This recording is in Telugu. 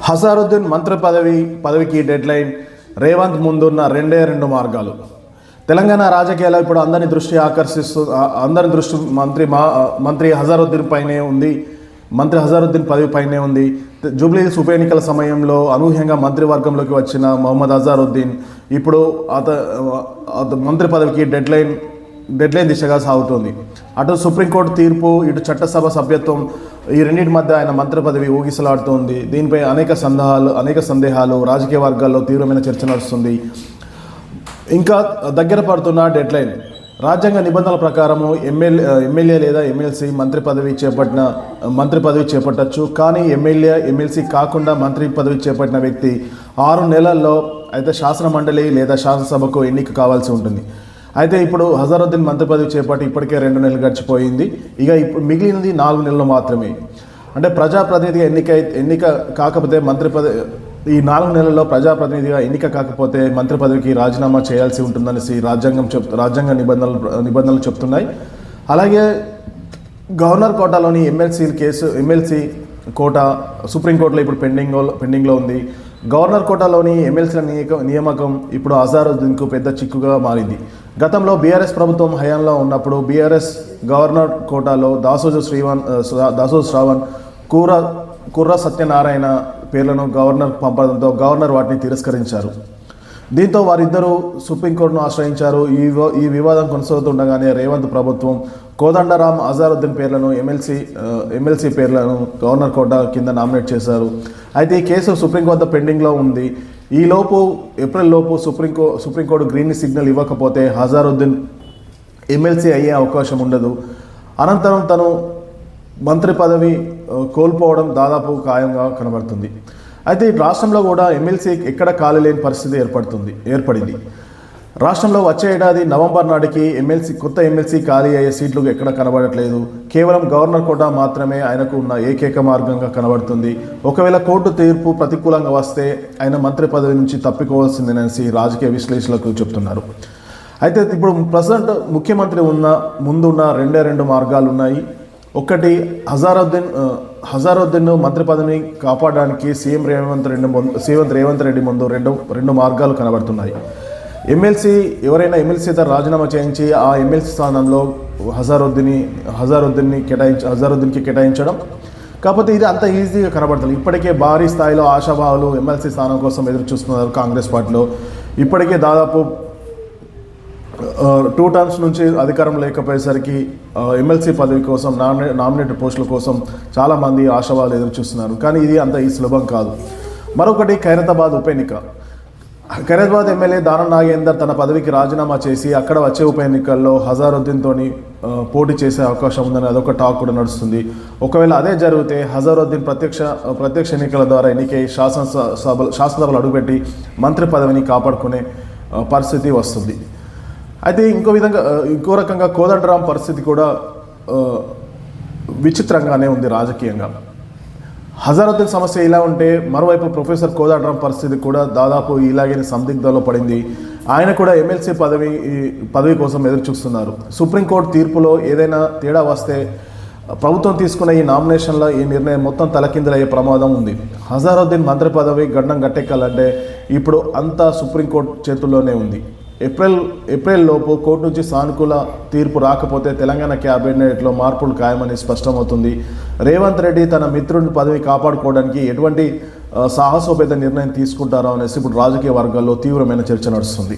హజారుద్దీన్ మంత్రి పదవికి డెడ్లైన్. రేవంత్ ముందున్న రెండు మార్గాలు. తెలంగాణ రాజకీయాల్లో ఇప్పుడు అందరి దృష్టి మంత్రి హజారుద్దీన్ పైనే ఉంది. మంత్రి హజారుద్దీన్ పదవి పైనే ఉంది. జూబ్లీహిల్స్ ఉప ఎన్నికల సమయంలో అనూహ్యంగా మంత్రివర్గంలోకి వచ్చిన మొహమ్మద్ హజారుద్దీన్ ఇప్పుడు మంత్రి పదవికి డెడ్లైన్ దిశగా సాగుతోంది. అటు సుప్రీంకోర్టు తీర్పు, ఇటు చట్టసభ సభ్యత్వం, ఈ రెండింటి మధ్య ఆయన మంత్రి పదవి ఊగిసలాడుతోంది. దీనిపై అనేక సందేహాలు రాజకీయ వర్గాల్లో తీవ్రమైన చర్చ నడుస్తుంది. ఇంకా దగ్గర పడుతున్న డెడ్లైన్. రాజ్యాంగ నిబంధనల ప్రకారము ఎమ్మెల్యే లేదా ఎమ్మెల్సీ మంత్రి పదవి చేపట్టచ్చు. కానీ ఎమ్మెల్సీ కాకుండా మంత్రి పదవి చేపట్టిన వ్యక్తి 6 నెలల్లో అయితే శాసన మండలి లేదా శాసనసభకు ఎన్నిక కావాల్సి ఉంటుంది. అయితే ఇప్పుడు హజారుద్దీన్ మంత్రి పదవి చేపట్టి ఇప్పటికే 2 నెలలు గడిచిపోయింది. ఇక ఇప్పుడు మిగిలినది 4 నెలలు మాత్రమే. అంటే ప్రజాప్రతినిధిగా ఎన్నిక కాకపోతే ఈ 4 నెలల్లో ప్రజాప్రతినిధిగా ఎన్నిక కాకపోతే మంత్రి పదవికి రాజీనామా చేయాల్సి ఉంటుందనేసి రాజ్యాంగ నిబంధనలు చెప్తున్నాయి. అలాగే గవర్నర్ కోటాలోని ఎమ్మెల్సీ కోటా సుప్రీంకోర్టులో ఇప్పుడు పెండింగ్లో ఉంది. గవర్నర్ కోటాలోని ఎమ్మెల్సీల నియామకం ఇప్పుడు హజారుద్దీన్కు పెద్ద చిక్కుగా మారింది. గతంలో బీఆర్ఎస్ ప్రభుత్వం హయాంలో ఉన్నప్పుడు బీఆర్ఎస్ గవర్నర్ కోటాలో దాసోజు శ్రావణ్, కుర్ర సత్యనారాయణ పేర్లను గవర్నర్ పంపడంతో గవర్నర్ వాటిని తిరస్కరించారు. దీంతో వారిద్దరూ సుప్రీంకోర్టును ఆశ్రయించారు. ఈ వివాదం కొనసాగుతుండగానే రేవంత్ ప్రభుత్వం కోదండరాం, అజారుద్దీన్ పేర్లను ఎమ్మెల్సీ పేర్లను గవర్నర్ కోటా కింద నామినేట్ చేశారు. అయితే ఈ కేసు సుప్రీంకోర్టు వద్ద పెండింగ్లో ఉంది. ఏప్రిల్ లోపు సుప్రీంకోర్టు గ్రీన్ సిగ్నల్ ఇవ్వకపోతే హజారుద్దీన్ ఎమ్మెల్సీ అయ్యే అవకాశం ఉండదు. అనంతరం తను మంత్రి పదవి కోల్పోవడం దాదాపు ఖాయంగా కనబడుతుంది. అయితే రాష్ట్రంలో కూడా ఎమ్మెల్సీ ఎక్కడ ఖాళీ లేని పరిస్థితి ఏర్పడింది. రాష్ట్రంలో వచ్చే ఏడాది నవంబర్ నాటికి కొత్త ఎమ్మెల్సీ ఖాళీ అయ్యే సీట్లు ఎక్కడ కనబడట్లేదు. కేవలం గవర్నర్ కోటా మాత్రమే ఆయనకు ఉన్న ఏకైక మార్గంగా కనబడుతుంది. ఒకవేళ కోర్టు తీర్పు ప్రతికూలంగా వస్తే ఆయన మంత్రి పదవి నుంచి తప్పిపోవాల్సిందేనని రాజకీయ విశ్లేషకులు చెప్తున్నారు. అయితే ఇప్పుడు ప్రజెంట్ ముఖ్యమంత్రి ముందున్న 2 మార్గాలు ఉన్నాయి. ఒకటి హజారుద్దీన్ మంత్రి పదవిని కాపాడడానికి సీఎం రేవంత్ రెడ్డి ముందు రెండు మార్గాలు కనబడుతున్నాయి. ఎవరైనా ఎమ్మెల్సీతో రాజీనామా చేయించి ఆ ఎమ్మెల్సీ స్థానంలో హజారుద్దీన్కి కేటాయించడం. కాకపోతే ఇది అంత ఈజీగా కనబడుతుంది. ఇప్పటికే భారీ స్థాయిలో ఆశాభావాలు ఎమ్మెల్సీ స్థానం కోసం ఎదురు చూస్తున్నారు కాంగ్రెస్ పార్టీలో. ఇప్పటికే దాదాపు 2 టర్మ్స్ నుంచి అధికారం లేకపోయేసరికి ఎమ్మెల్సీ పదవి కోసం నామినేటెడ్ పోస్టుల కోసం చాలామంది ఆశావాలు ఎదురు చూస్తున్నారు. కానీ ఇది అంత సులభం కాదు. మరొకటి ఖైరతాబాద్ ఉప ఎన్నిక. ఖైరతాబాద్ ఎమ్మెల్యే దానం నాగేందర్ తన పదవికి రాజీనామా చేసి అక్కడ వచ్చే ఉప ఎన్నికల్లో హజారుద్దీన్తో పోటీ చేసే అవకాశం ఉందని అదొక టాక్ కూడా నడుస్తుంది. ఒకవేళ అదే జరిగితే హజారుద్దీన్ ప్రత్యక్ష ఎన్నికల ద్వారా ఎన్నికై శాసనసభలు అడుగుపెట్టి మంత్రి పదవిని కాపాడుకునే పరిస్థితి వస్తుంది. అయితే ఇంకో రకంగా కోదండరాం పరిస్థితి కూడా విచిత్రంగానే ఉంది రాజకీయంగా. హజారుద్దీన్ సమస్య ఇలా ఉంటే మరోవైపు ప్రొఫెసర్ కోదండరాం పరిస్థితి కూడా దాదాపు ఇలాగే సందిగ్ధంలో పడింది. ఆయన కూడా ఎమ్మెల్సీ పదవి కోసం ఎదురు చూస్తున్నారు. సుప్రీంకోర్టు తీర్పులో ఏదైనా తేడా వస్తే ప్రభుత్వం తీసుకున్న ఈ నామినేషన్ల ఈ నిర్ణయం మొత్తం తలకిందులయ్యే ప్రమాదం ఉంది. హజారుద్దీన్ మంత్రి పదవి గట్టెక్కాలంటే ఇప్పుడు అంతా సుప్రీంకోర్టు చేతుల్లోనే ఉంది. ఏప్రిల్ లోపు కోర్టు నుంచి సానుకూల తీర్పు రాకపోతే తెలంగాణ క్యాబినెట్లో మార్పులు ఖాయమని స్పష్టమవుతుంది. రేవంత్ రెడ్డి తన మిత్రుడి పదవి కాపాడుకోవడానికి ఎటువంటి సాహసోపేత నిర్ణయం తీసుకుంటారో అనేసి ఇప్పుడు రాజకీయ వర్గాల్లో తీవ్రమైన చర్చ నడుస్తుంది.